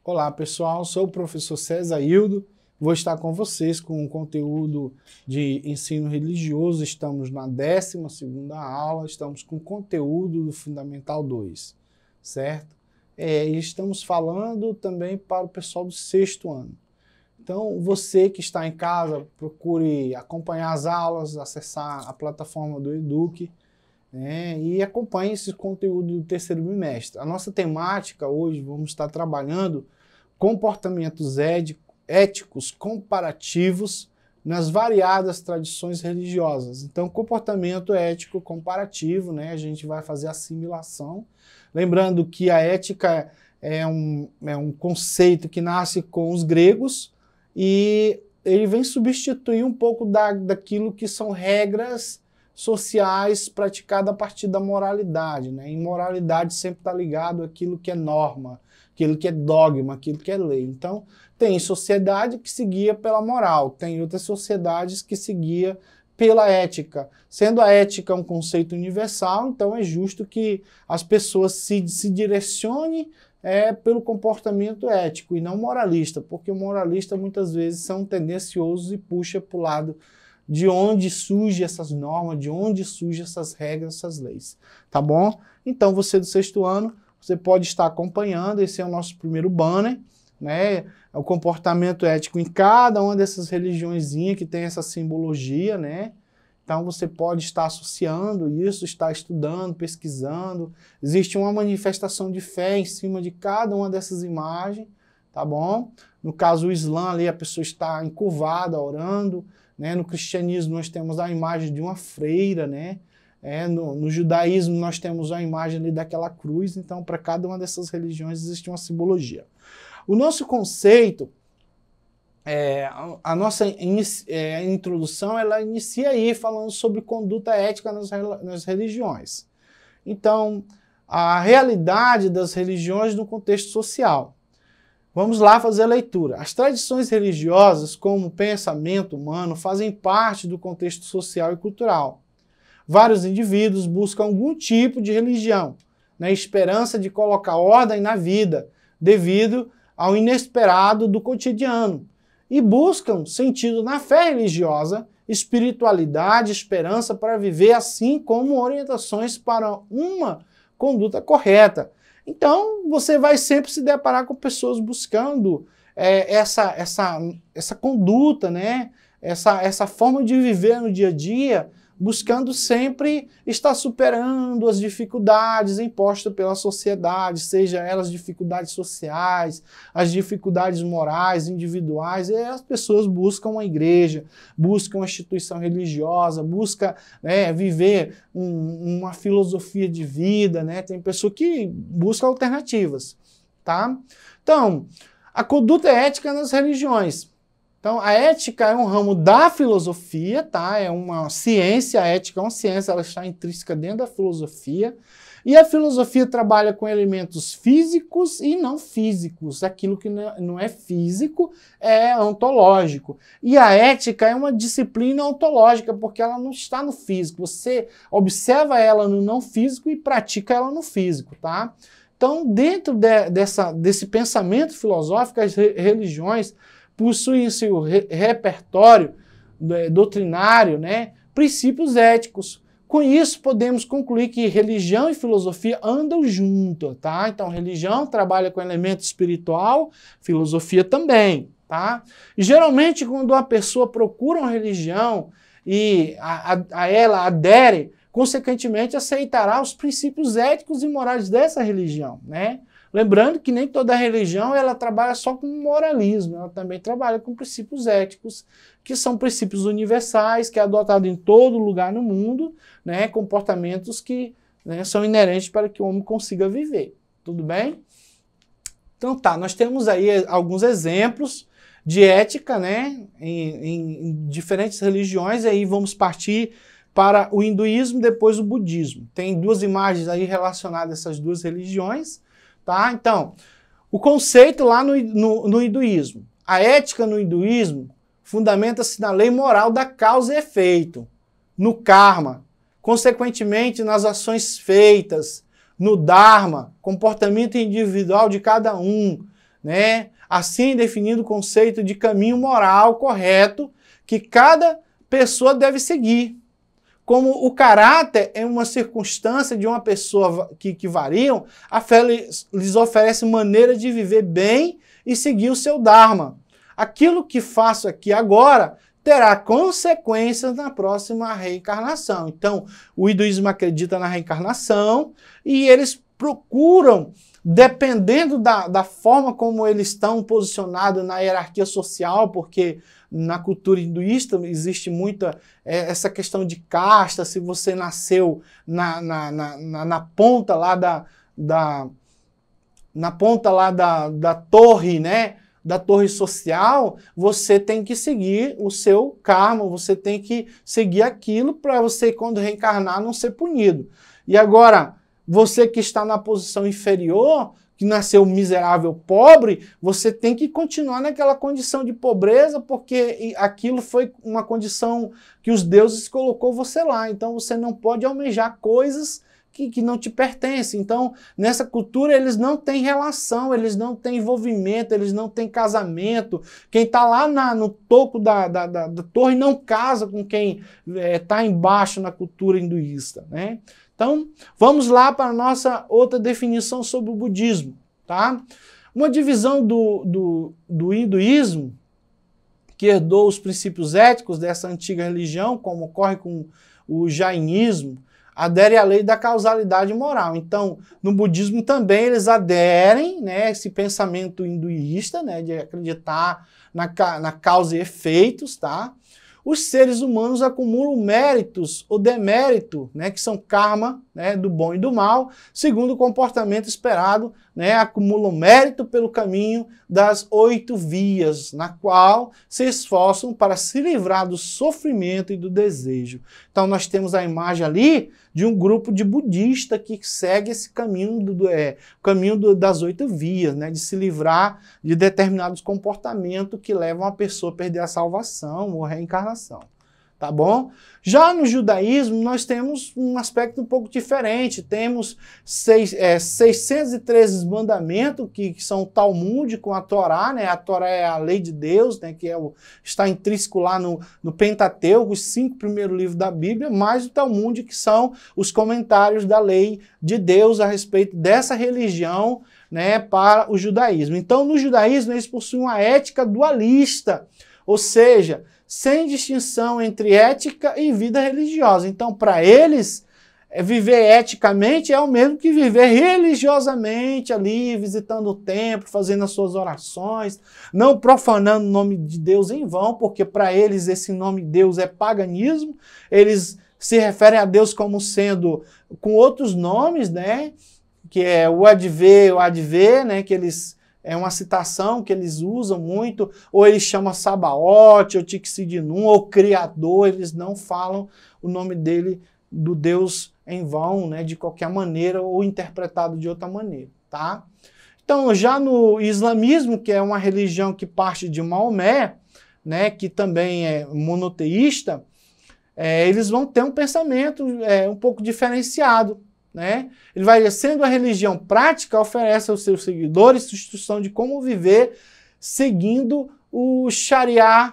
Olá pessoal, sou o professor César Hildo, vou estar com vocês com um conteúdo de ensino religioso. Estamos na 12ª aula, estamos com conteúdo do Fundamental 2, certo? E estamos falando também para o pessoal do 6º ano. Então você que está em casa, procure acompanhar as aulas, acessar a plataforma do Eduque, e acompanhe esse conteúdo do 3º bimestre. A nossa temática hoje, vamos estar trabalhando comportamentos éticos comparativos nas variadas tradições religiosas. Então, comportamento ético comparativo, a gente vai fazer assimilação. Lembrando que a ética é um conceito que nasce com os gregos e ele vem substituir um pouco daquilo que são regras sociais praticadas a partir da moralidade. E moralidade sempre está ligado àquilo que é norma, aquilo que é dogma, aquilo que é lei. Então, tem sociedade que seguia pela moral, tem outras sociedades que seguia pela ética. Sendo a ética um conceito universal, então é justo que as pessoas se direcionem pelo comportamento ético e não moralista, porque o moralista muitas vezes são tendenciosos e puxa para o lado de onde surgem essas normas, de onde surgem essas regras, essas leis. Tá bom? Então, você do 6º ano, você pode estar acompanhando, esse é o nosso primeiro banner, É o comportamento ético em cada uma dessas religiõezinhas que tem essa simbologia, Então você pode estar associando isso, estar estudando, pesquisando. Existe uma manifestação de fé em cima de cada uma dessas imagens, tá bom? No caso, o Islã ali, a pessoa está encurvada, orando, No cristianismo nós temos a imagem de uma freira, No judaísmo nós temos a imagem ali daquela cruz. Então, para cada uma dessas religiões existe uma simbologia. O nosso conceito, a nossa introdução, ela inicia aí falando sobre conduta ética nas religiões. Então, a realidade das religiões no contexto social. Vamos lá fazer a leitura. As tradições religiosas, como o pensamento humano, fazem parte do contexto social e cultural. Vários indivíduos buscam algum tipo de religião, na esperança de colocar ordem na vida, devido ao inesperado do cotidiano, e buscam sentido na fé religiosa, espiritualidade, esperança para viver, assim como orientações para uma conduta correta. Então, você vai sempre se deparar com pessoas buscando essa conduta, essa forma de viver no dia a dia, buscando sempre estar superando as dificuldades impostas pela sociedade, seja elas dificuldades sociais, as dificuldades morais, individuais. E as pessoas buscam uma igreja, buscam uma instituição religiosa, buscam viver uma filosofia de vida, Tem pessoa que busca alternativas, tá? Então, a conduta ética nas religiões. Então, a ética é um ramo da filosofia, tá? É uma ciência, a ética é uma ciência, ela está intrínseca dentro da filosofia. E a filosofia trabalha com elementos físicos e não físicos. Aquilo que não é físico é ontológico. E a ética é uma disciplina ontológica, porque ela não está no físico. Você observa ela no não físico e pratica ela no físico, tá? Então, dentro desse pensamento filosófico, as religiões possuem em seu repertório doutrinário, princípios éticos. Com isso, podemos concluir que religião e filosofia andam junto, tá? Então, religião trabalha com elemento espiritual, filosofia também, tá? E, geralmente, quando uma pessoa procura uma religião e a ela adere, consequentemente, aceitará os princípios éticos e morais dessa religião, Lembrando que nem toda religião ela trabalha só com moralismo, ela também trabalha com princípios éticos, que são princípios universais, que é adotado em todo lugar no mundo, comportamentos que são inerentes para que o homem consiga viver. Tudo bem? Então tá, nós temos aí alguns exemplos de ética em diferentes religiões, e aí vamos partir para o hinduísmo, depois o budismo. Tem duas imagens aí relacionadas a essas duas religiões. Tá? Então, o conceito lá no hinduísmo. A ética no hinduísmo fundamenta-se na lei moral da causa e efeito, no karma, consequentemente nas ações feitas, no dharma, comportamento individual de cada um, né? Assim definindo o conceito de caminho moral correto que cada pessoa deve seguir. Como o caráter é uma circunstância de uma pessoa que variam, a fé lhes oferece maneira de viver bem e seguir o seu Dharma. Aquilo que faço aqui agora terá consequências na próxima reencarnação. Então, o hinduísmo acredita na reencarnação e eles procuram, dependendo da forma como eles estão posicionados na hierarquia social, porque na cultura hinduísta existe muita essa questão de casta, se você nasceu na ponta lá da torre, né? Da torre social, você tem que seguir o seu karma, você tem que seguir aquilo para você, quando reencarnar, não ser punido. E agora, você que está na posição inferior, que nasceu miserável, pobre, você tem que continuar naquela condição de pobreza, porque aquilo foi uma condição que os deuses colocou você lá. Então você não pode almejar coisas que não te pertencem. Então, nessa cultura, eles não têm relação, eles não têm envolvimento, eles não têm casamento. Quem está lá no topo da torre não casa com quem está embaixo na cultura hinduísta, né? Então, vamos lá para a nossa outra definição sobre o budismo, tá? Uma divisão do hinduísmo, que herdou os princípios éticos dessa antiga religião, como ocorre com o jainismo, adere à lei da causalidade moral. Então, no budismo também eles aderem, né, esse pensamento hinduísta, né, de acreditar na causa e efeitos, tá? Os seres humanos acumulam méritos ou demérito, né, que são karma, né, do bom e do mal, segundo o comportamento esperado, né, acumulam mérito pelo caminho das 8 vias, na qual se esforçam para se livrar do sofrimento e do desejo. Então nós temos a imagem ali de um grupo de budista que segue esse caminho, das 8 vias, né, de se livrar de determinados comportamentos que levam a pessoa a perder a salvação ou a reencarnação. Tá bom? Já no judaísmo, nós temos um aspecto um pouco diferente. Temos 613 mandamentos que são o Talmud com a Torá, né? A Torá é a lei de Deus, né? Que está intrínseco lá no Pentateuco, os 5 primeiros livros da Bíblia, mais o Talmud, que são os comentários da lei de Deus a respeito dessa religião, né? Para o judaísmo. Então, no judaísmo, eles possuem uma ética dualista, ou seja, sem distinção entre ética e vida religiosa. Então, para eles, viver eticamente é o mesmo que viver religiosamente ali, visitando o templo, fazendo as suas orações, não profanando o nome de Deus em vão, porque para eles esse nome de Deus é paganismo. Eles se referem a Deus como sendo com outros nomes, né? Que é o Advê, né? Que eles... É uma citação que eles usam muito, ou eles chamam Sabaote, ou Tixidinum, ou Criador, eles não falam o nome dele, do Deus em vão, né, de qualquer maneira, ou interpretado de outra maneira, tá? Então, já no islamismo, que é uma religião que parte de Maomé, né, que também é monoteísta, eles vão ter um pensamento um pouco diferenciado, né? Ele vai, sendo a religião prática, oferece aos seus seguidores instrução de como viver seguindo o Sharia,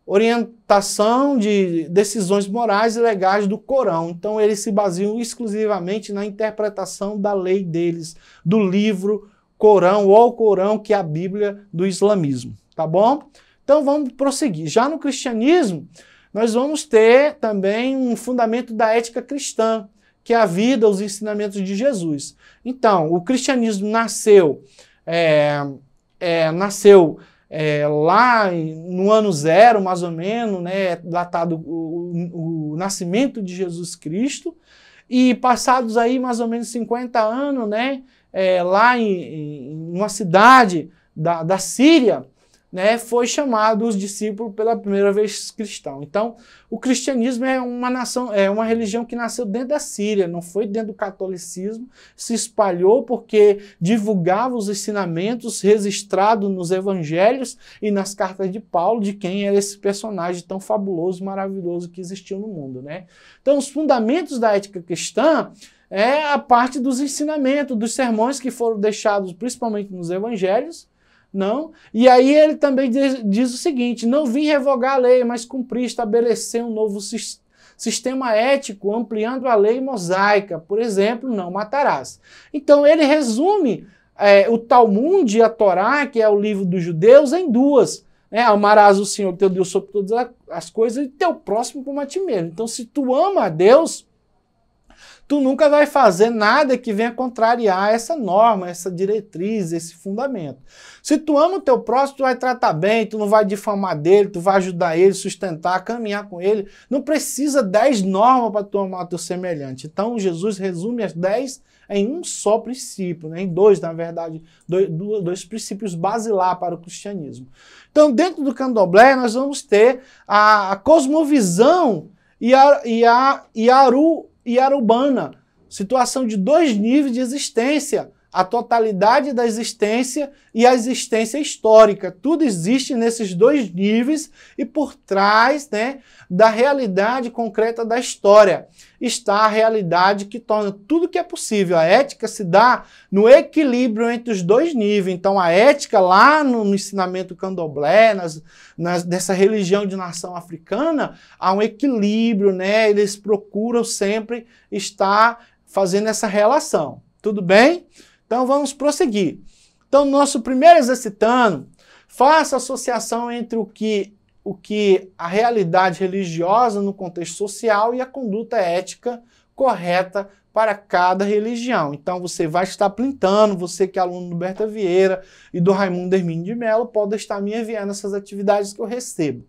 orientação de decisões morais e legais do Corão. Então eles se baseiam exclusivamente na interpretação da lei deles, do livro Corão, ou Corão, que é a Bíblia do islamismo, tá bom? Então vamos prosseguir. Já no cristianismo, nós vamos ter também um fundamento da ética cristã, que é a vida, os ensinamentos de Jesus. Então, o cristianismo nasceu lá no ano 0, mais ou menos, né, datado o nascimento de Jesus Cristo, e passados aí mais ou menos 50 anos, né, lá em uma cidade da Síria, né, foi chamado os discípulos pela primeira vez cristão. Então, o cristianismo é uma religião que nasceu dentro da Síria, não foi dentro do catolicismo, se espalhou porque divulgava os ensinamentos registrados nos evangelhos e nas cartas de Paulo, de quem era esse personagem tão fabuloso, maravilhoso que existiu no mundo, né? Então, os fundamentos da ética cristã é a parte dos ensinamentos, dos sermões que foram deixados principalmente nos evangelhos, não. E aí ele também diz o seguinte: não vim revogar a lei, mas cumprir, estabelecer um novo sistema ético, ampliando a lei mosaica. Por exemplo, não matarás. Então ele resume o Talmud e a Torá, que é o livro dos judeus, em duas. Amarás o Senhor teu Deus sobre todas as coisas e teu próximo como a ti mesmo. Então, se tu ama a Deus, tu nunca vai fazer nada que venha contrariar essa norma, essa diretriz, esse fundamento. Se tu ama o teu próximo, tu vai tratar bem, tu não vai difamar dele, tu vai ajudar ele, sustentar, caminhar com ele. Não precisa 10 normas para tu amar o teu semelhante. Então, Jesus resume as 10 em um só princípio, né? Em dois, na verdade, dois princípios basilares para o cristianismo. Então, dentro do candomblé, nós vamos ter a cosmovisão e a Yarubana, situação de 2 níveis de existência, a totalidade da existência e a existência histórica. Tudo existe nesses 2 níveis e por trás, né, da realidade concreta da história está a realidade que torna tudo que é possível. A ética se dá no equilíbrio entre os 2 níveis. Então a ética lá no ensinamento candomblé, nessa religião de nação africana, há um equilíbrio, né? Eles procuram sempre estar fazendo essa relação. Tudo bem? Então vamos prosseguir. Então nosso primeiro exercitando, faça associação entre o que a realidade religiosa no contexto social e a conduta ética correta para cada religião. Então você vai estar printando, você que é aluno do Berta Vieira e do Raimundo Hermínio de Mello, pode estar me enviando essas atividades que eu recebo.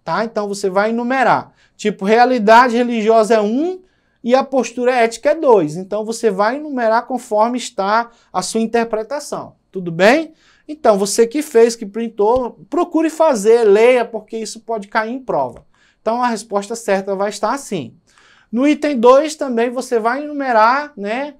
Tá? Então você vai enumerar. Tipo, realidade religiosa é 1 e a postura ética é 2. Então você vai enumerar conforme está a sua interpretação. Tudo bem? Então, você que fez, que printou, procure fazer, leia, porque isso pode cair em prova. Então, a resposta certa vai estar assim. No item 2 também você vai enumerar, né?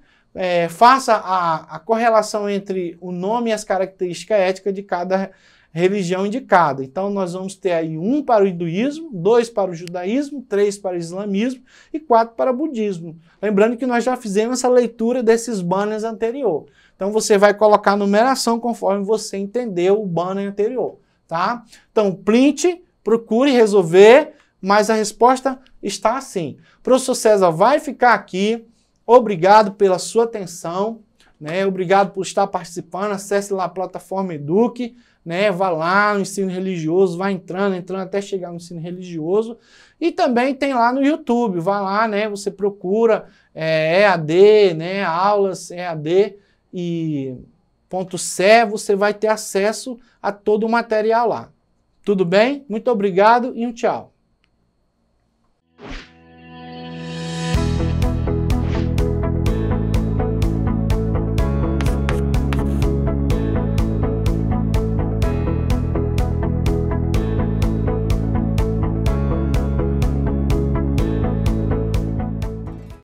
Faça a correlação entre o nome e as características éticas de cada religião indicada. Então, nós vamos ter aí 1 para o hinduísmo, 2 para o judaísmo, 3 para o islamismo e 4 para o budismo. Lembrando que nós já fizemos essa leitura desses banners anterior. Então, você vai colocar a numeração conforme você entendeu o banner anterior, tá? Então, print, procure resolver, mas a resposta está assim. O professor César vai ficar aqui. Obrigado pela sua atenção, né? Obrigado por estar participando. Acesse lá a plataforma Eduque, né? Vá lá no ensino religioso, vai entrando até chegar no ensino religioso. E também tem lá no YouTube, vai lá, né? Você procura EAD, né? Aulas EAD e .C, você vai ter acesso a todo o material lá. Tudo bem? Muito obrigado e um tchau.